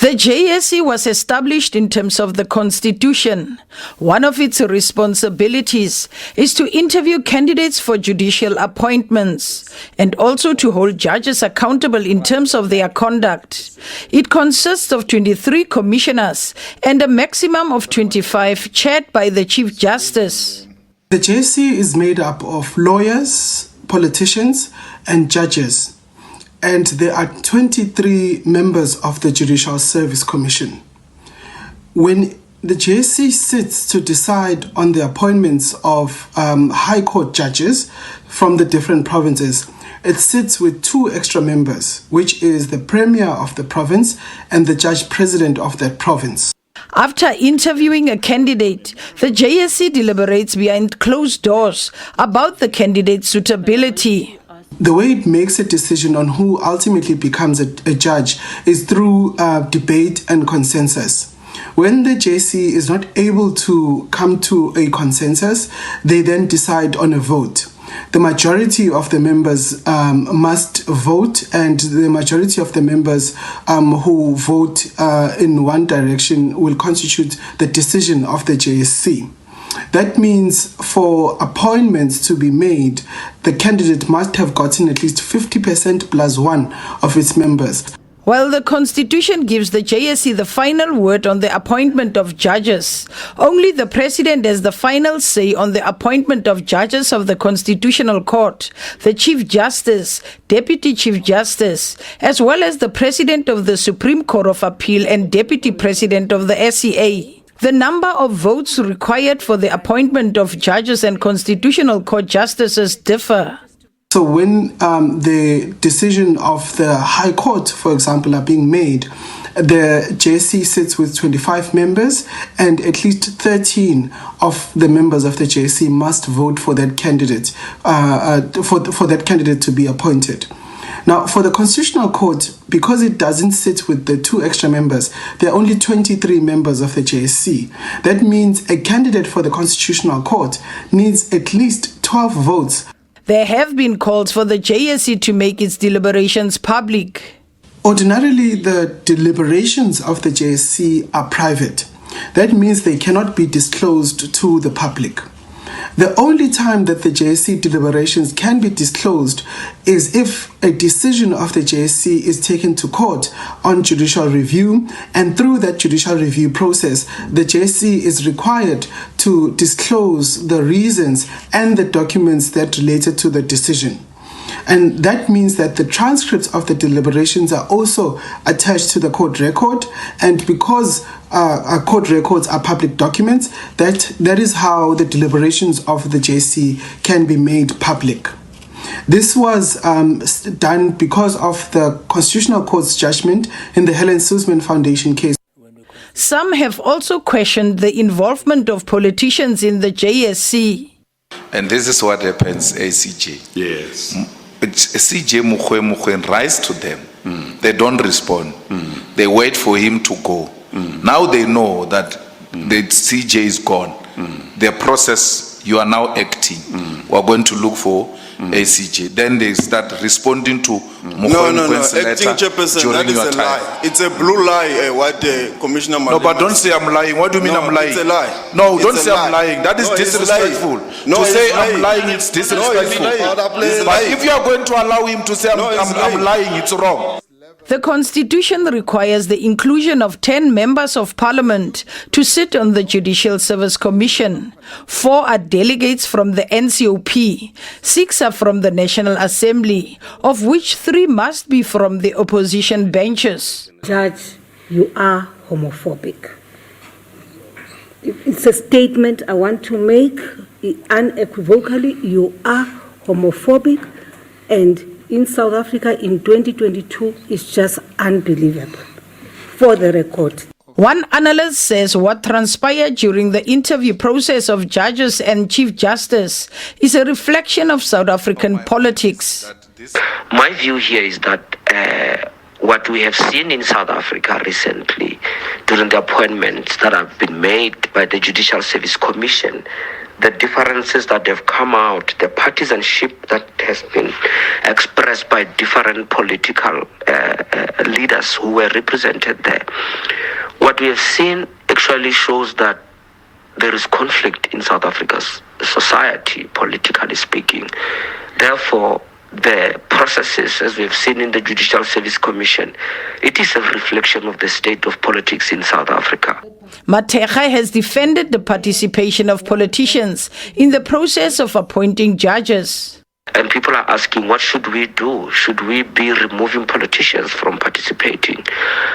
The JSC was established in terms of the Constitution. One of its responsibilities is to interview candidates for judicial appointments and also to hold judges accountable in terms of their conduct. It consists of 23 commissioners and a maximum of 25 chaired by the Chief Justice. The JSC is made up of lawyers, politicians, and judges. And there are 23 members of the Judicial Service Commission. When the JSC sits to decide on the appointments of High Court judges from the different provinces, it sits with 2 extra members, which is the Premier of the province and the Judge President of that province. After interviewing a candidate, the JSC deliberates behind closed doors about the candidate's suitability. The way it makes a decision on who ultimately becomes a judge is through debate and consensus. When the JSC is not able to come to a consensus, they then decide on a vote. The majority of the members must vote, and the majority of the members who vote in one direction will constitute the decision of the JSC. That means for appointments to be made, the candidate must have gotten at least 50% plus 1 of its members. While the Constitution gives the JSC the final word on the appointment of judges, only the President has the final say on the appointment of judges of the Constitutional Court, the Chief Justice, Deputy Chief Justice, as well as the President of the Supreme Court of Appeal and Deputy President of the SCA. The number of votes required for the appointment of judges and Constitutional Court justices differ. So when the decision of the High Court, for example, are being made, the JSC sits with 25 members and at least 13 of the members of the JSC must vote for that candidate, for that candidate to be appointed. Now, for the Constitutional Court, because it doesn't sit with the 2 extra members, there are only 23 members of the JSC. That means a candidate for the Constitutional Court needs at least 12 votes. There have been calls for the JSC to make its deliberations public. Ordinarily, the deliberations of the JSC are private. That means they cannot be disclosed to the public. The only time that the JSC deliberations can be disclosed is if a decision of the JSC is taken to court on judicial review, and through that judicial review process, the JSC is required to disclose the reasons and the documents that related to the decision. And that means that the transcripts of the deliberations are also attached to the court record, and because our court records are public documents, that is how the deliberations of the JSC can be made public. This was done because of the Constitutional Court's judgment in the Helen Suzman Foundation case. Some have also questioned the involvement of politicians in the JSC. And this is what happens, ACJ. Yes. CJ Mukwe writes to them. They don't respond. They wait for him to go. Now they know that the CJ is gone. Their process, you are now acting. We're going to look for ACJ. Then they start responding to Mukwe's acting chairperson, that is a lie. It's a blue lie, what Commissioner Malema. No, but don't say I'm lying. What do you mean I'm lying? It's a lie. No, don't say I'm lying. That is disrespectful. To say I'm lying, it's disrespectful. But if you are going to allow him to say I'm lying, it's wrong. The Constitution requires the inclusion of 10 members of Parliament to sit on the Judicial Service Commission. 4 are delegates from the NCOP, 6 are from the National Assembly, of which 3 must be from the opposition benches. Judge, you are homophobic. It's a statement I want to make unequivocally. You are homophobic, and in South Africa in 2022 is just unbelievable, for the record. One analyst says what transpired during the interview process of judges and Chief Justice is a reflection of South African politics. My view here is that what we have seen in South Africa recently during the appointments that have been made by the Judicial Service Commission, the differences that have come out, the partisanship that has been expressed by different political leaders who were represented there, what we have seen actually shows that there is conflict in South Africa's society, politically speaking. Therefore, the processes, as we've seen in the Judicial Service Commission, it is a reflection of the state of politics in South Africa. Matega has defended the participation of politicians in the process of appointing judges. And people are asking, what should we do? Should we be removing politicians from participating?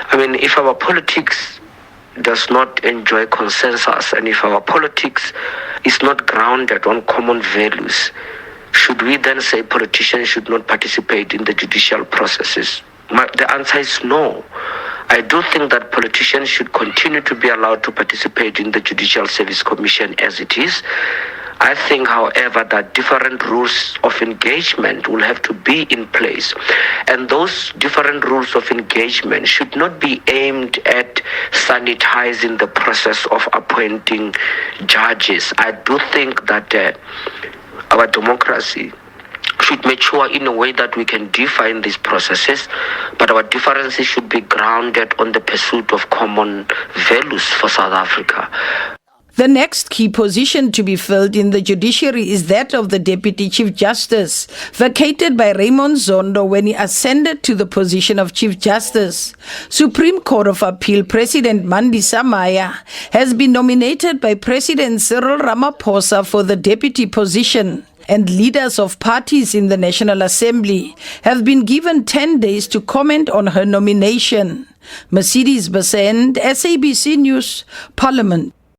I mean, if our politics does not enjoy consensus, and if our politics is not grounded on common values, should we then say politicians should not participate in the judicial processes? The answer is no. I do think that politicians should continue to be allowed to participate in the Judicial Service Commission as it is. I think, however, that different rules of engagement will have to be in place. And those different rules of engagement should not be aimed at sanitizing the process of appointing judges. I do think that our democracy should mature in a way that we can define these processes, but our differences should be grounded on the pursuit of common values for South Africa. The next key position to be filled in the judiciary is that of the Deputy Chief Justice, vacated by Raymond Zondo when he ascended to the position of Chief Justice. Supreme Court of Appeal President Mandisa Maya has been nominated by President Cyril Ramaphosa for the deputy position, and leaders of parties in the National Assembly have been given 10 days to comment on her nomination. Mercedes Besent, SABC News, Parliament.